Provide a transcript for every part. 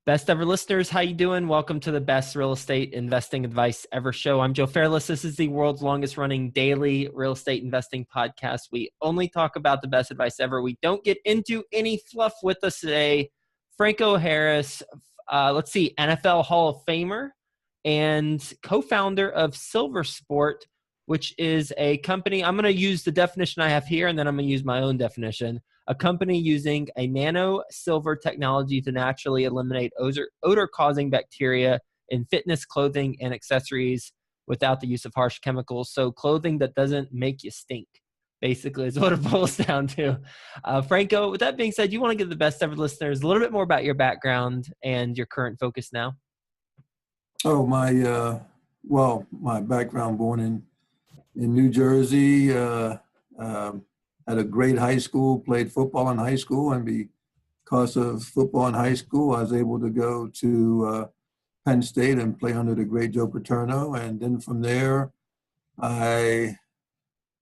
Best ever listeners, how you doing? Welcome to the best real estate investing advice ever show. I'm Joe Fairless. This is the world's longest running daily real estate investing podcast. We only talk about the best advice ever. We don't get into any fluff. With us today, Franco Harris, NFL Hall of Famer and co-founder of SilverSport, which is a company. I'm going to use the definition I have here, and then I'm going to use my own definition. A company using a nano-silver technology to naturally eliminate odor-causing bacteria in fitness, clothing, and accessories without the use of harsh chemicals. So clothing that doesn't make you stink, basically, is what it boils down to. Franco, with that being said, you want to give the best ever listeners a little bit more about your background and your current focus now? Oh, my background, born in New Jersey, at a great high school, played football in high school, and because of football in high school, I was able to go to Penn State and play under the great Joe Paterno. And then from there, I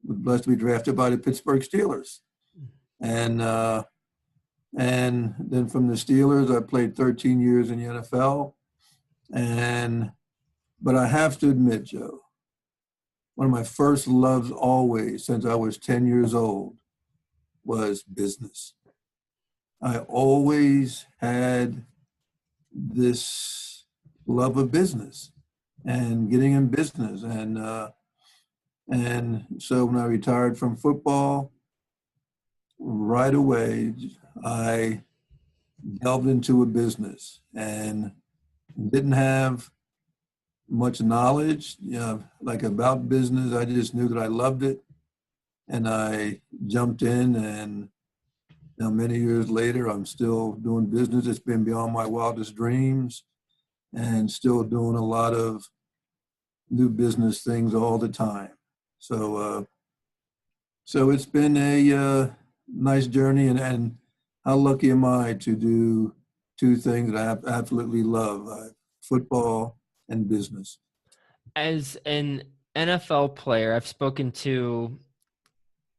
was blessed to be drafted by the Pittsburgh Steelers. And then from the Steelers, I played 13 years in the NFL. But I have to admit, Joe, one of my first loves always, since I was 10 years old, was business. I always had this love of business and getting in business. And so when I retired from football, right away, I delved into a business and didn't have much knowledge, like about business. I just knew that I loved it, and I jumped in. And now, many years later, I'm still doing business. It's been beyond my wildest dreams, and still doing a lot of new business things all the time. So it's been a nice journey, and how lucky am I to do two things that I absolutely love: football and business. As an NFL player, I've spoken to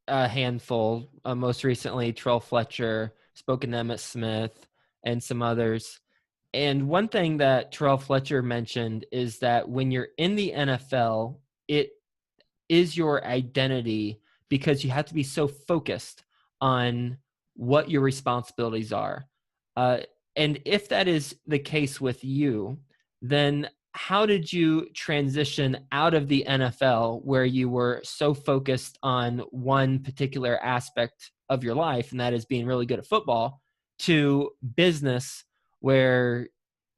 a handful, most recently Terrell Fletcher, spoken to Emmitt Smith, and some others. And one thing that Terrell Fletcher mentioned is that when you're in the NFL, it is your identity, because you have to be so focused on what your responsibilities are. And if that is the case with you, then how did you transition out of the NFL, where you were so focused on one particular aspect of your life, and that is being really good at football, to business, where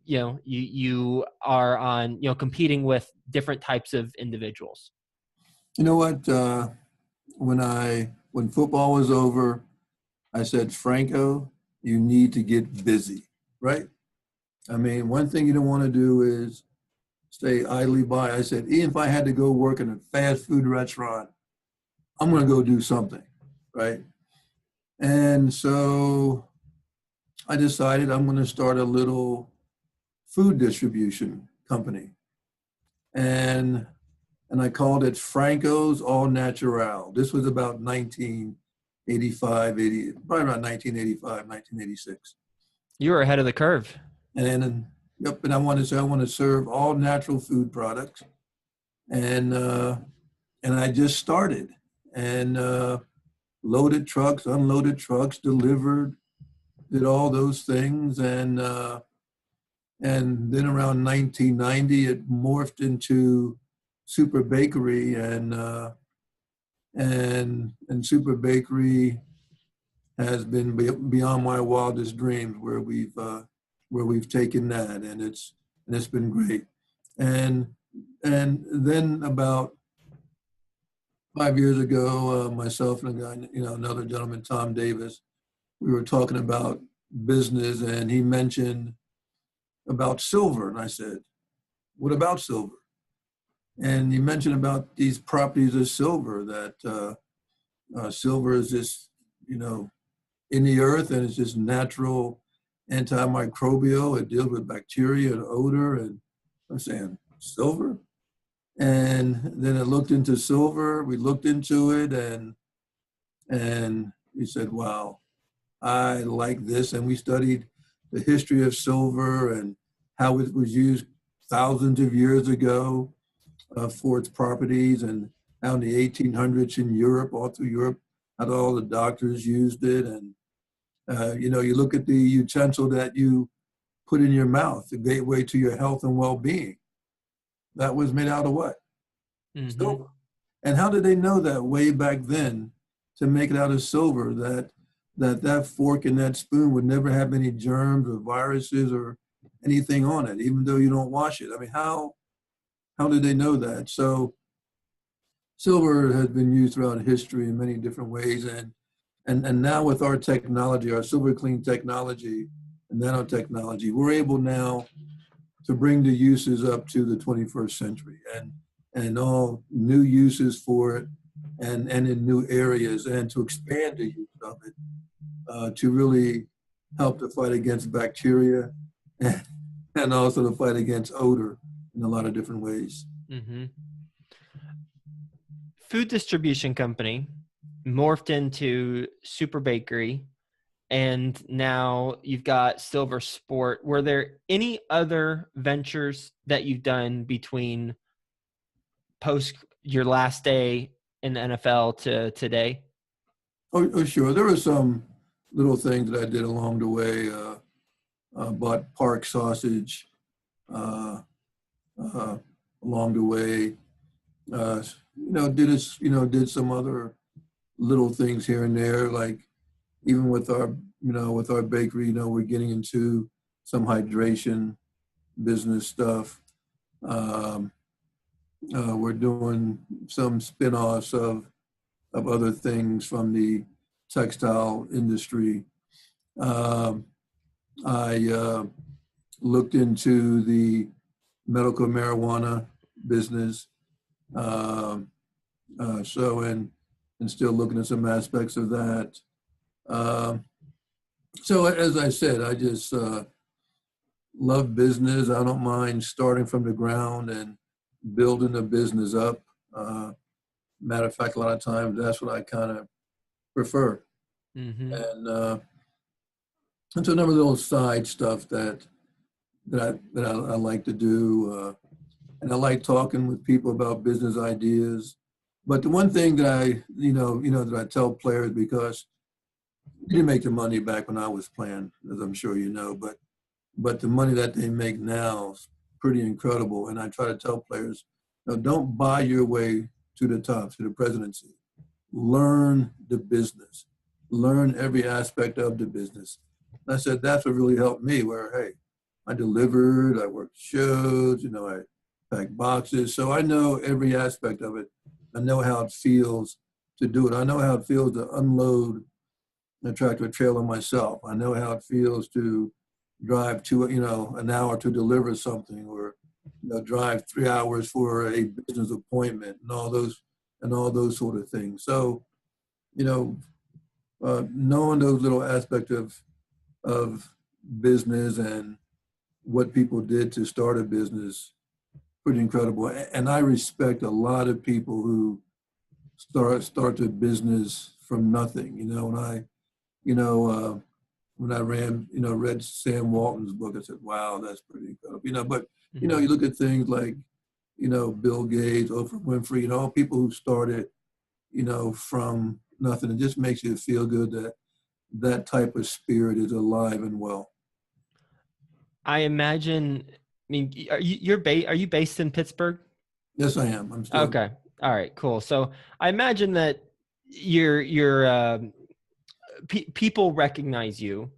you are on competing with different types of individuals? You know what? When football was over, I said, Franco, you need to get busy, right? I mean, one thing you don't want to do is stay idly by. I said, even if I had to go work in a fast food restaurant, I'm going to go do something, right? And so I decided I'm going to start a little food distribution company. And I called it Franco's All Natural. This was about 1985, probably around 1985, 1986. You were ahead of the curve. And I want to serve all natural food products. And I just started, and loaded trucks, unloaded trucks, delivered, did all those things. And then around 1990, it morphed into Super Bakery, and Super Bakery has been beyond my wildest dreams, where we've taken that, and it's been great. And then about 5 years ago, myself and a guy, another gentleman, Tom Davis, we were talking about business, and he mentioned about silver, and I said, "What about silver?" And he mentioned about these properties of silver, that silver is just, in the earth, and it's just natural antimicrobial. It deals with bacteria and odor. And I'm saying, silver? And then I looked into silver. We looked into it, and he said, wow, I like this. And we studied the history of silver and how it was used thousands of years ago for its properties, and how in the 1800s in Europe, all through Europe, how all the doctors used it. And, you look at the utensil that you put in your mouth, the gateway to your health and well-being. That was made out of what? Mm-hmm. Silver. And how did they know that way back then to make it out of silver, that fork and that spoon would never have any germs or viruses or anything on it, even though you don't wash it? I mean, how did they know that? So silver has been used throughout history in many different ways. And now with our technology, our silver clean technology and nanotechnology, we're able now to bring the uses up to the 21st century and all new uses for it and in new areas, and to expand the use of it to really help to fight against bacteria and also to fight against odor in a lot of different ways. Mm-hmm. Food distribution company morphed into super bakery, and now you've got SilverSport. Were there any other ventures that you've done between post your last day in the NFL to today? Oh, sure. There were some little things that I did along the way. Bought Park sausage along the way. Did some other little things here and there, like even with our bakery, we're getting into some hydration business stuff. We're doing some spin-offs of other things from the textile industry. I looked into the medical marijuana business. And still looking at some aspects of that. So as I said, I just love business. I don't mind starting from the ground and building a business up. Matter of fact, a lot of times that's what I kind of prefer. Mm-hmm. And so a number of little side stuff that I like to do. And I like talking with people about business ideas. But the one thing that that I tell players, because I didn't make the money back when I was playing, as I'm sure you know, but the money that they make now is pretty incredible. And I try to tell players, don't buy your way to the top, to the presidency. Learn the business. Learn every aspect of the business. And I said, that's what really helped me, where, hey, I delivered, I worked shows, I packed boxes. So I know every aspect of it. I know how it feels to do it. I know how it feels to unload a tractor trailer myself. I know how it feels to drive an hour to deliver something, or drive 3 hours for a business appointment, and all those sort of things. So, knowing those little aspects of business and what people did to start a business, pretty incredible. And I respect a lot of people who start their business from nothing. When I read Sam Walton's book, I said, wow, that's pretty incredible. But you look at things like, Bill Gates, Oprah Winfrey, all people who started, from nothing. It just makes you feel good that that type of spirit is alive and well. I imagine. I mean, are you based in Pittsburgh? Yes, I am. I'm still okay. All right, cool. So I imagine that you're people recognize you,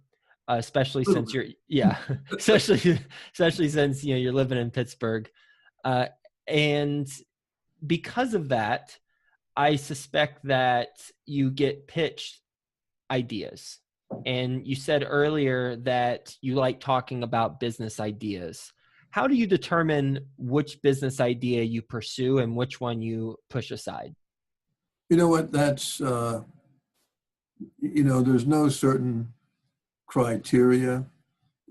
especially since especially since you're living in Pittsburgh, and because of that, I suspect that you get pitched ideas. And you said earlier that you like talking about business ideas. How do you determine which business idea you pursue and which one you push aside? You know what? That's, there's no certain criteria.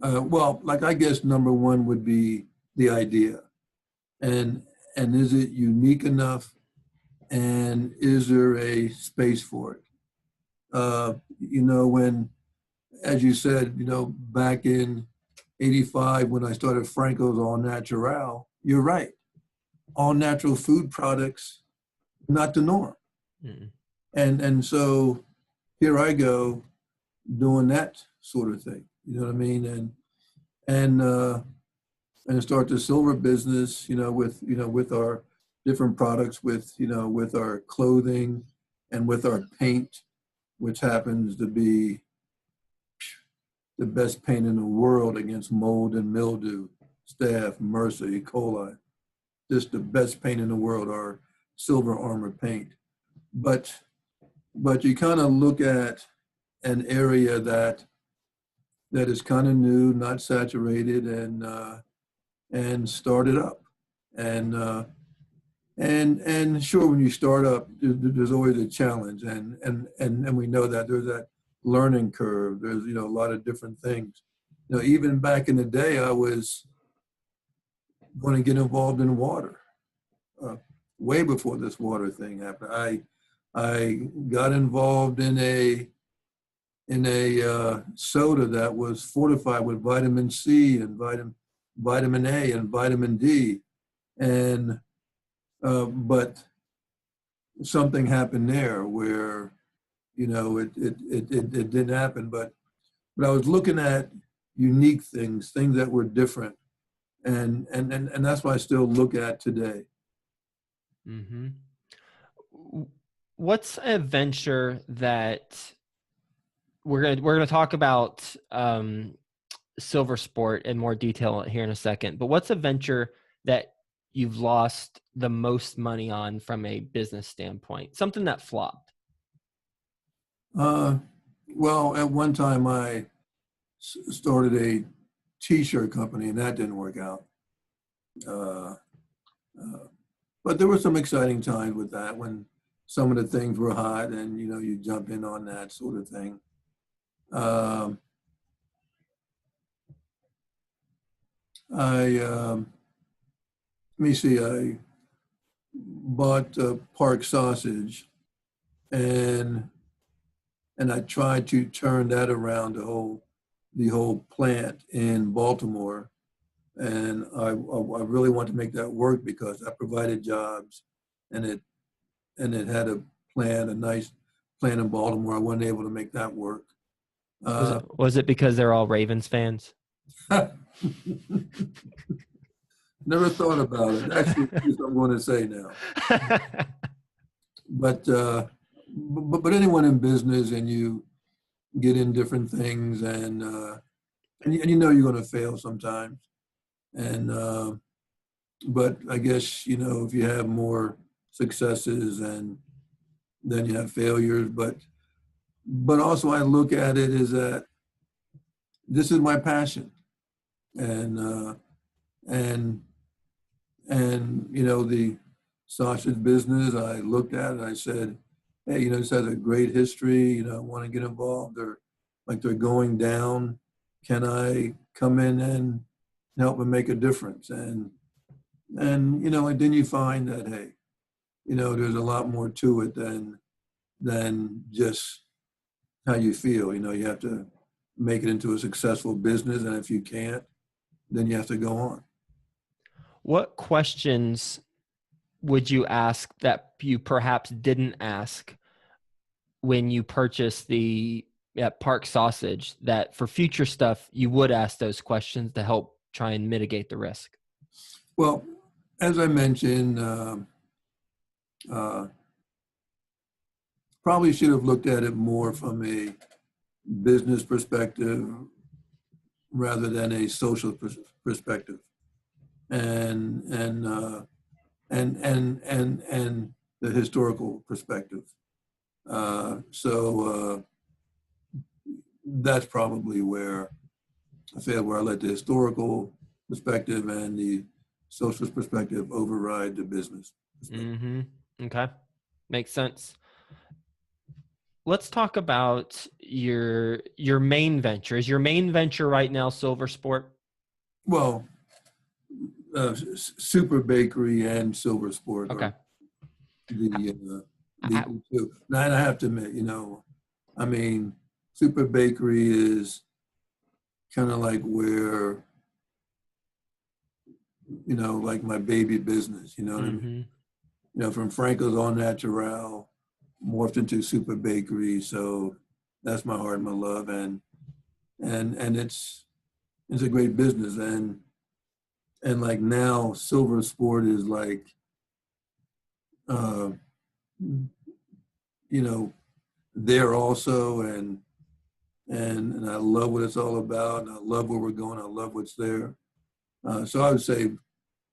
I guess number one would be the idea. And is it unique enough? And is there a space for it? as you said, back in '85 when I started Franco's All Natural, you're right. All natural food products, not the norm. Mm. And so here I go doing that sort of thing. You know what I mean? And start the silver business, with our different products, with our clothing and with our paint, which happens to be the best paint in the world against mold and mildew, staph, MRSA, E. coli. Just the best paint in the world, our silver armor paint. But you kind of look at an area that is kind of new, not saturated, and start it up. And sure, when you start up, there's always a challenge, and we know that there's that learning curve. There's a lot of different things. Even back in the day, I was going to get involved in water. Way before this water thing happened, I got involved in a soda that was fortified with vitamin C and vitamin A and vitamin D, and but something happened there where it didn't happen. But I was looking at unique things that were different, and that's what I still look at today. Mm-hmm. What's a venture that we're gonna talk about SilverSport in more detail here in a second, but what's a venture that you've lost the most money on from a business standpoint? Something that flopped. Well, at one time I started a T-shirt company, and that didn't work out. But there were some exciting times with that when some of the things were hot, and you jump in on that sort of thing. Let me see. I bought Park Sausage, and I tried to turn that around, the whole plant in Baltimore. And I really want to make that work because that provided jobs, and it had a nice plan in Baltimore. I wasn't able to make that work. Was it because they're all Ravens fans? Never thought about it. Actually, that's what I'm going to say now. But anyone in business, and you get in different things, and you're going to fail sometimes. And but I guess if you have more successes, and then you have failures. But also I look at it as that this is my passion, and the sausage business, I looked at it and I said, hey, this has a great history. I want to get involved. They're going down. Can I come in and help and make a difference? And then you find that, hey, there's a lot more to it than just how you feel. You have to make it into a successful business, and if you can't, then you have to go on. What questions would you ask that you perhaps didn't ask when you purchased the Park Sausage, that for future stuff you would ask those questions to help try and mitigate the risk? Well, as I mentioned, probably should have looked at it more from a business perspective rather than a social perspective, and the historical perspective. So that's probably where I failed, where I let the historical perspective and the social perspective override the business perspective. Mm-hmm. Okay. Makes sense. Let's talk about your main venture. Is your main venture right now SilverSport? Well, Super Bakery and SilverSport Okay. are the two. Now, I have to admit, I mean, Super Bakery is kind of like where, like my baby business, you know what I mean? From Franco's All Natural, morphed into Super Bakery. So that's my heart and my love. And it's a great business. And like now SilverSport is like, uh, there also. And I love what it's all about. And I love where we're going. I love what's there. So I would say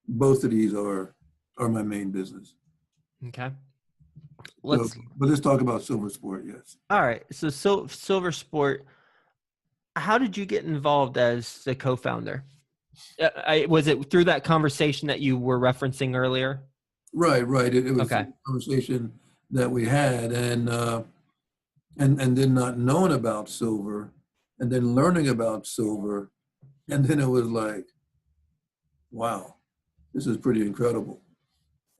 both of these are my main business. Okay. But let's talk about SilverSport. Yes. All right. So SilverSport, how did you get involved as the co-founder? Was it through that conversation that you were referencing earlier? Right. It was okay. a conversation that we had, and then not knowing about silver, and then learning about silver, and then it was like, wow, this is pretty incredible.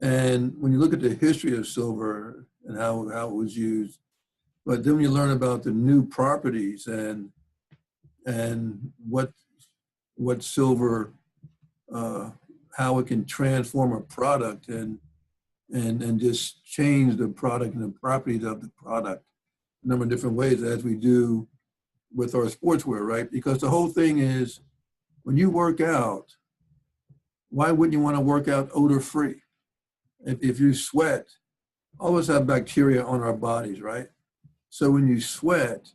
And when you look at the history of silver and how it was used, but then when you learn about the new properties and what silver, how it can transform a product and just change the product and the properties of the product a number of different ways, as we do with our sportswear, right? Because the whole thing is, when you work out, why wouldn't you want to work out odor-free? If you sweat, all of us have bacteria on our bodies, right? So when you sweat,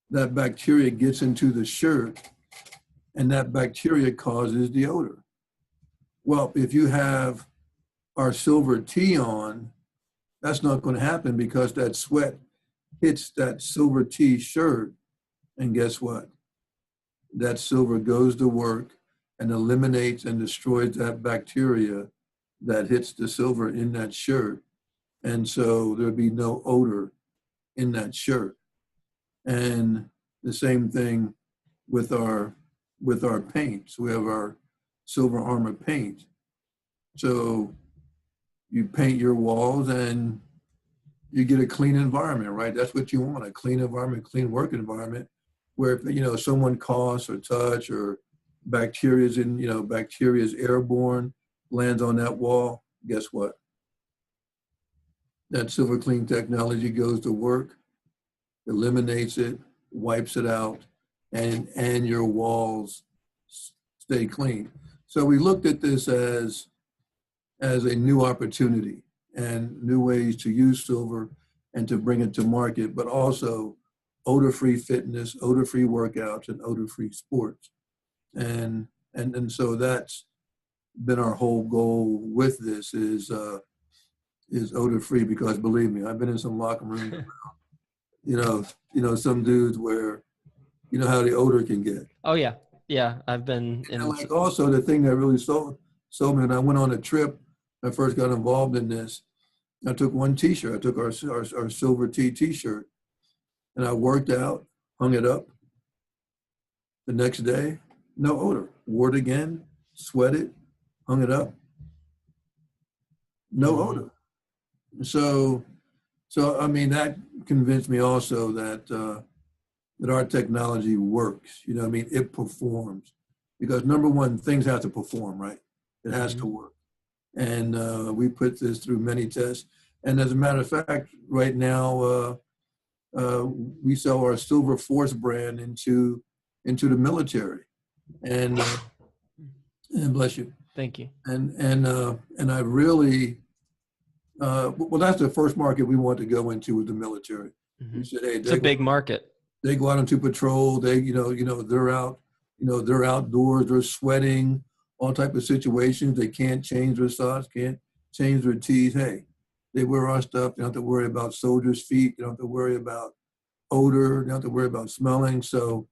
that bacteria gets into the shirt, and that bacteria causes the odor. Well, if you have our silver tee on, that's not going to happen, because that sweat hits that silver tee shirt, and guess what? That silver goes to work and eliminates and destroys that bacteria that hits the silver in that shirt. And so there'd be no odor in that shirt. And the same thing with our paints. We have our silver armor paint. So you paint your walls and you get a clean environment, right? That's what you want, a clean environment, clean work environment, where if, someone coughs or touch or bacteria's airborne, lands on that wall, guess what? That Silver Clean technology goes to work, eliminates it, wipes it out, and your walls stay clean. So we looked at this as a new opportunity and new ways to use silver and to bring it to market, but also odor-free fitness, odor-free workouts, and odor-free sports. And so that's been our whole goal with this is odor-free, because believe me, I've been in some locker rooms, some dudes where, how the odor can get. Oh yeah. Yeah. I've been in. And like also the thing that really sold me, when I went on a trip, I first got involved in this, I took one t-shirt, I took our silver t-shirt, and I worked out, hung it up. The next day, no odor. Wore it again, sweated, hung it up, no odor. So I mean, that convinced me also that our technology works. I mean, it performs, because number one, things have to perform, right? It has to work. And we put this through many tests. And as a matter of fact, right now, we sell our Silver Force brand into the military. And bless you. Thank you. And I really, well, that's the first market we want to go into, with the military. We said, hey, it's a big market. They go out into patrol. They, they're out, they're outdoors, they're sweating, all type of situations. They can't change their socks, can't change their tees. Hey, they wear our stuff. They don't have to worry about soldiers' feet. They don't have to worry about odor. They don't have to worry about smelling. So,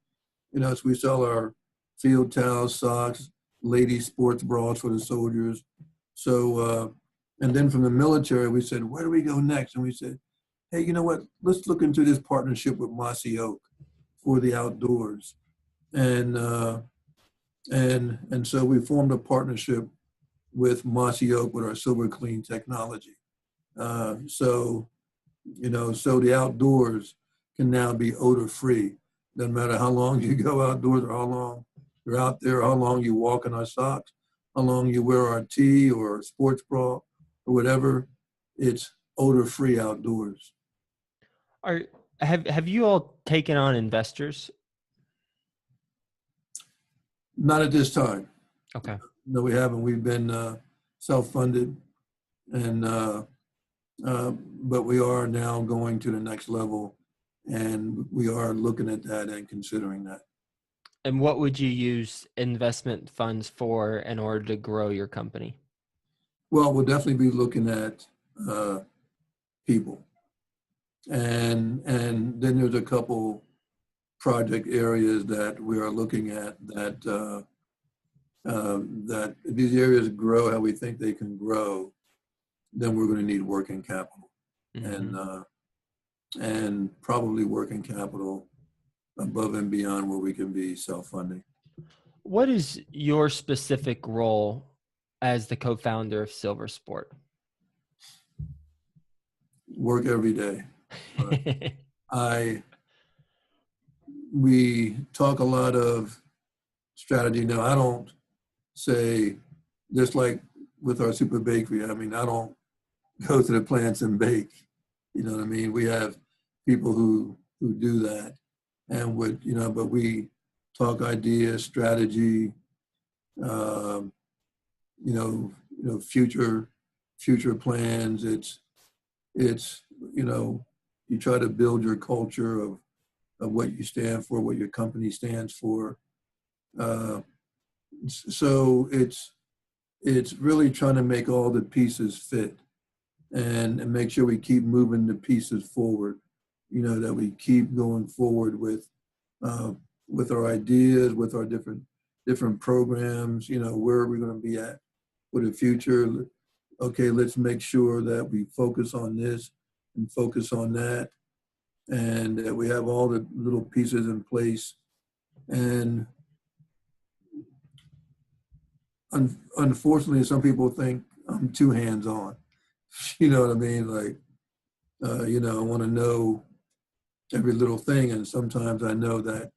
so we sell our field towels, socks, ladies' sports bras for the soldiers. So, and then from the military, we said, where do we go next? And we said, hey, you know what? Let's look into this partnership with Mossy Oak for the outdoors. And so we formed a partnership with Mossy Oak with our Silver Clean technology. So the outdoors can now be odor free. Doesn't matter how long you go outdoors or how long you're out there, how long you walk in our socks, how long you wear our tee or sports bra or whatever. It's odor free outdoors. Are have you all taken on investors? Not at this time. Okay. No, we haven't. We've been self-funded, and but we are now going to the next level, and we are looking at that and considering that. And what would you use investment funds for in order to grow your company? Well, we'll definitely be looking at people, and then there's a couple project areas that we are looking at that that if these areas grow how we think they can grow, then we're going to need working capital, and probably working capital above and beyond where we can be self-funding. What is your specific role as the co-founder of SilverSport? Work every day. We talk a lot of strategy. Now, I don't say, just like with our super bakery, I mean, I don't go to the plants and bake. You know what I mean? We have people who do that, and but we talk ideas, strategy, future plans. It's you try to build your culture of what you stand for, what your company stands for. So it's really trying to make all the pieces fit and make sure we keep moving the pieces forward. That we keep going forward with our ideas, with our different programs. Where are we going to be at for the future? Okay, let's make sure that we focus on this and focus on that, and that we have all the little pieces in place. And unfortunately, some people think I'm too hands-on. You know what I mean? Like, I want to know every little thing, and sometimes I know that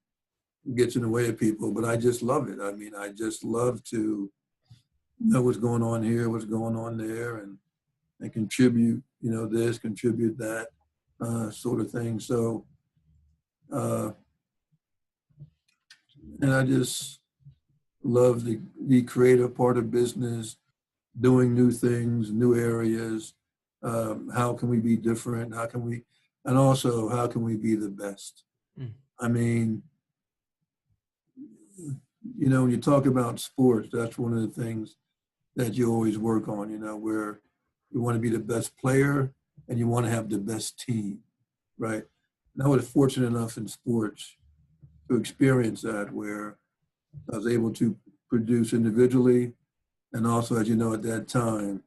gets in the way of people, but I just love it. I mean, I just love to know what's going on here, what's going on there, and contribute, this, contribute that, sort of thing. So, and I just love the creative part of business, doing new things, new areas. How can we be different? And also, how can we be the best? I mean, when you talk about sports, that's one of the things that you always work on, where you want to be the best player and you want to have the best team, right? And I was fortunate enough in sports to experience that, where I was able to produce individually, and also, as you know, at that time,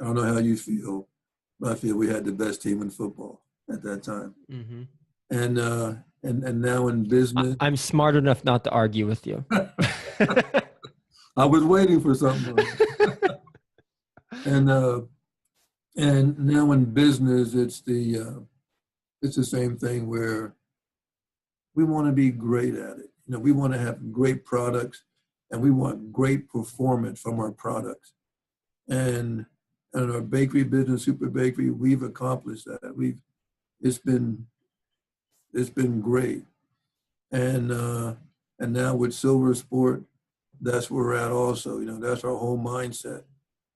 I don't know how you feel, but I feel we had the best team in football at that time. Mm-hmm. And now in business, I'm smart enough not to argue with you. I was waiting for something. And now in business, it's the same thing, where we want to be great at it. We want to have great products, and we want great performance from our products. And our bakery business, Super Bakery, we've accomplished that. It's been great. And now with SilverSport, that's where we're at also. That's our whole mindset.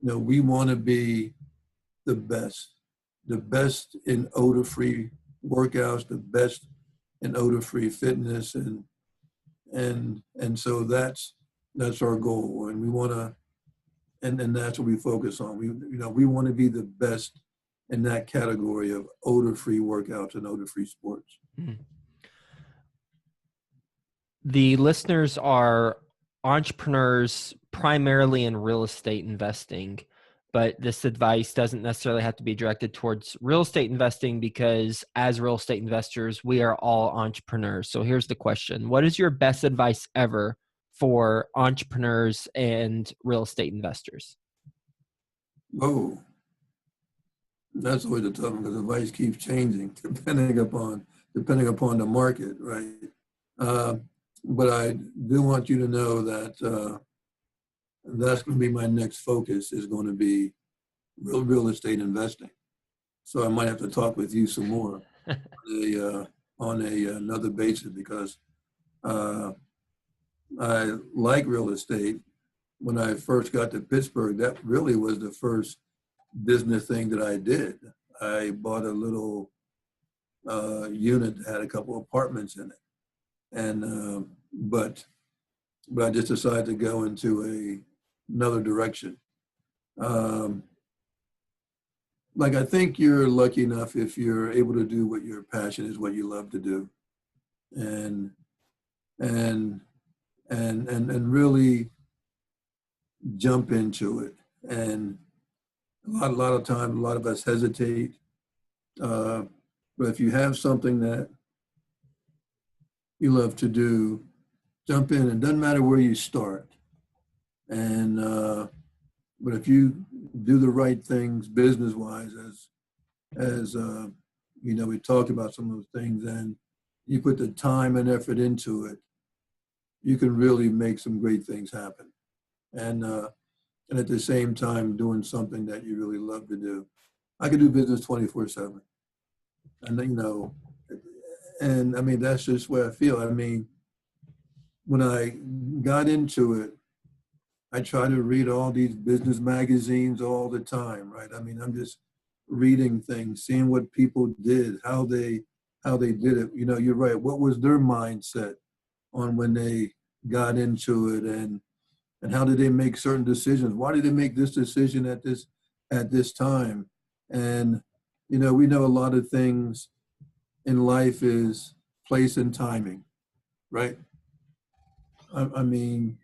We want to be the best in odor-free workouts, the best in odor-free fitness, and so that's our goal, and we want to, and that's what we focus on. We want to be the best in that category of odor-free workouts and odor-free sports. Mm-hmm. The listeners are entrepreneurs primarily in real estate investing, but this advice doesn't necessarily have to be directed towards real estate investing, because as real estate investors, we are all entrepreneurs. So here's the question. What is your best advice ever for entrepreneurs and real estate investors? Oh, that's always a tough one, because advice keeps changing depending upon depending upon the market, right? But I do want you to know that that's going to be my next focus, is going to be real estate investing. So I might have to talk with you some more on another basis, because I like real estate. When I first got to Pittsburgh, that really was the first business thing that I did. I bought a little unit that had a couple apartments in it, and but I just decided to go into another direction. Like, I think you're lucky enough if you're able to do what your passion is, what you love to do, and and and really jump into it. And a lot of times, a lot of us hesitate. But if you have something that you love to do, jump in. It doesn't matter where you start. And but if you do the right things business-wise, as you know, we talked about some of those things, and you put the time and effort into it, you can really make some great things happen. And at the same time, doing something that you really love to do. I could do business 24/7, and you know, and I mean, that's just where I feel. I mean, when I got into it, I try to read all these business magazines all the time, right? I mean, I'm just reading things, seeing what people did, how they did it. You know, you're right. What was their mindset on when they got into it, and how did they make certain decisions? Why did they make this decision at this time? And you know, we know a lot of things in life is place and timing, right? I mean,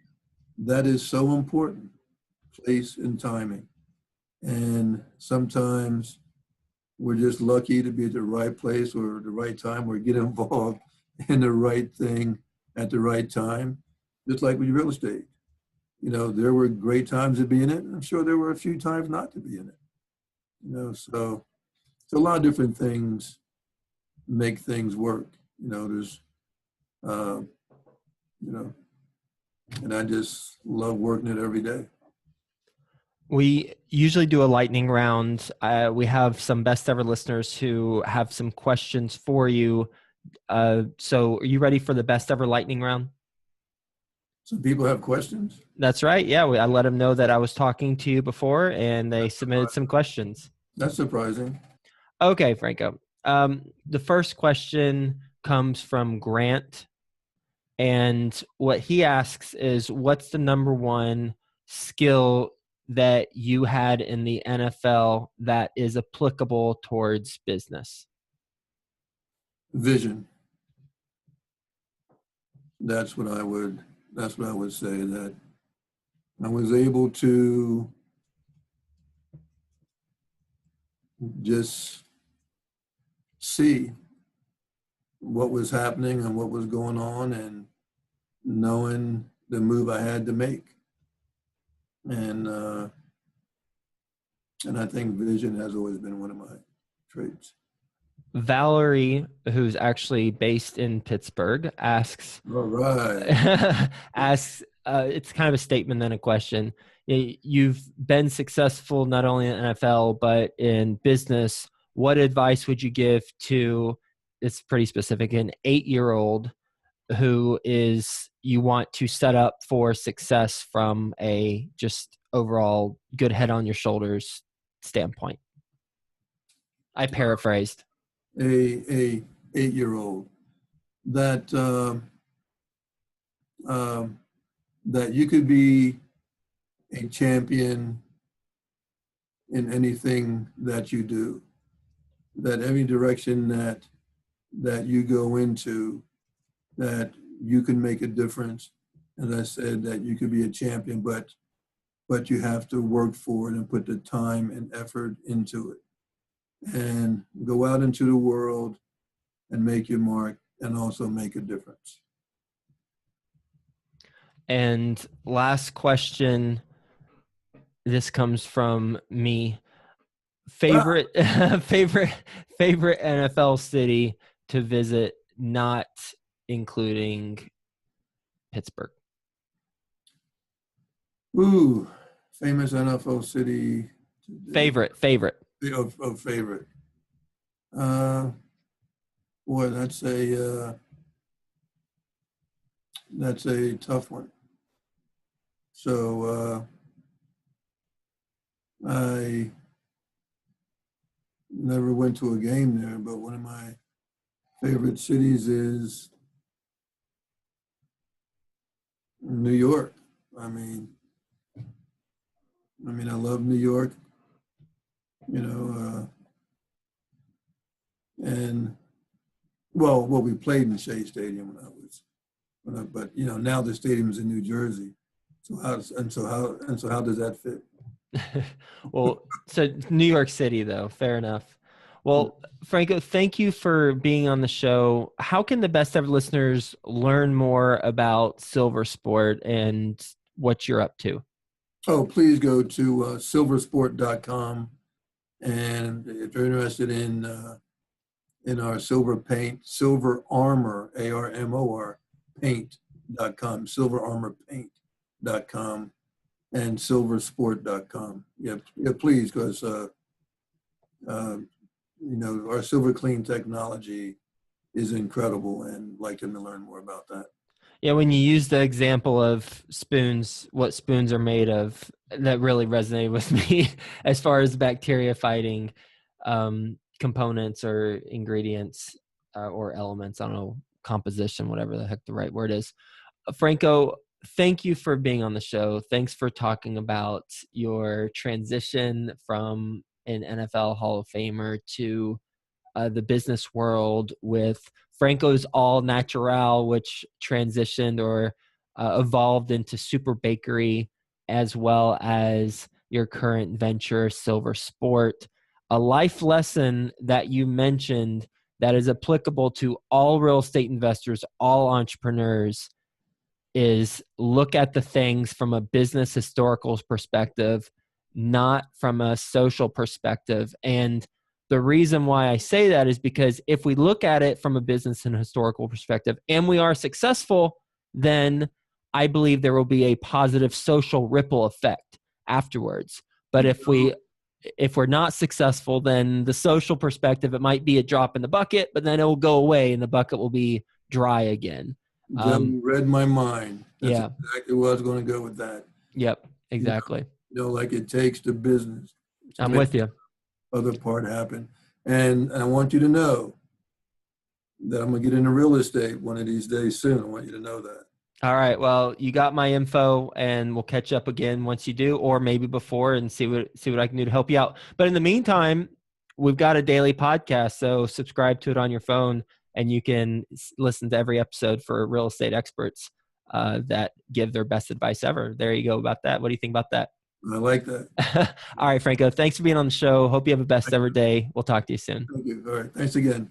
that is so important, place and timing. And sometimes we're just lucky to be at the right place or the right time, or get involved in the right thing at the right time, just like with real estate. You know, there were great times to be in it. I'm sure there were a few times not to be in it. You know, so a lot of different things make things work. You know, there's, you know, and I just love working it every day. We usually do a lightning round. We have some best ever listeners who have some questions for you. So are you ready for the best ever lightning round? So people have questions? That's right. Yeah. I let them know that I was talking to you before, and they submitted some questions. That's surprising. Okay, Franco. The first question comes from Grant. And what he asks is, what's the number one skill that you had in the NFL that is applicable towards business? Vision. That's what I would say, that I was able to just see what was happening and what was going on, and knowing the move I had to make. And I think vision has always been one of my traits. Valerie, who's actually based in Pittsburgh, asks, All right. it's kind of a statement than a question. You've been successful not only in NFL, but in business. What advice would you give to, it's pretty specific, an 8-year-old who you want to set up for success from a just overall good head on your shoulders standpoint? I paraphrased. A 8-year-old that that you could be a champion in anything that you do, that every direction that you go into, that you can make a difference. As I said, that you could be a champion, but you have to work for it and put the time and effort into it, and go out into the world and make your mark, and also make a difference. And last question, this comes from me. Favorite NFL city to visit, not including Pittsburgh? Ooh, famous NFL city. Favorite. Of favorite. Boy, that's a tough one. So I never went to a game there, but one of my favorite cities is New York. I mean, I love New York, and we played in Shea Stadium but now the stadium's in New Jersey. So how does that fit? Well, so New York City, though. Fair enough. Well, Franco, thank you for being on the show. How can the best ever listeners learn more about SilverSport and what you're up to? Oh, please go to SilverSport.com. And if you're interested in our silver paint, Silver Armor, ARMOR, paint.com, silverarmorpaint.com, and silversport.com. Yeah, please, because our silver clean technology is incredible, and I'd like them to learn more about that. Yeah, when you use the example of spoons, what spoons are made of, that really resonated with me as far as bacteria fighting components or ingredients or elements. I don't know, composition, whatever the heck the right word is. Franco, thank you for being on the show. Thanks for talking about your transition from an NFL Hall of Famer to the business world with Franco's All Natural, which transitioned or evolved into Super Bakery, as well as your current venture, SilverSport. A life lesson that you mentioned that is applicable to all real estate investors, all entrepreneurs, is look at the things from a business historical perspective, not from a social perspective. And the reason why I say that is because if we look at it from a business and historical perspective and we are successful, then I believe there will be a positive social ripple effect afterwards. But if we're not successful, then the social perspective, it might be a drop in the bucket, but then it will go away and the bucket will be dry again. You read my mind. That's yeah, exactly where I was going to go with that. Yep, exactly. Like it takes the business. I'm with you. Other part happen. And I want you to know that I'm going to get into real estate one of these days soon. I want you to know that. All right. Well, you got my info, and we'll catch up again once you do, or maybe before, and see what I can do to help you out. But in the meantime, we've got a daily podcast, so subscribe to it on your phone, and you can listen to every episode for real estate experts that give their best advice ever. There you go about that. What do you think about that? I like that. All right, Franco. Thanks for being on the show. Hope you have a best ever day. We'll talk to you soon. Thank you. All right. Thanks again.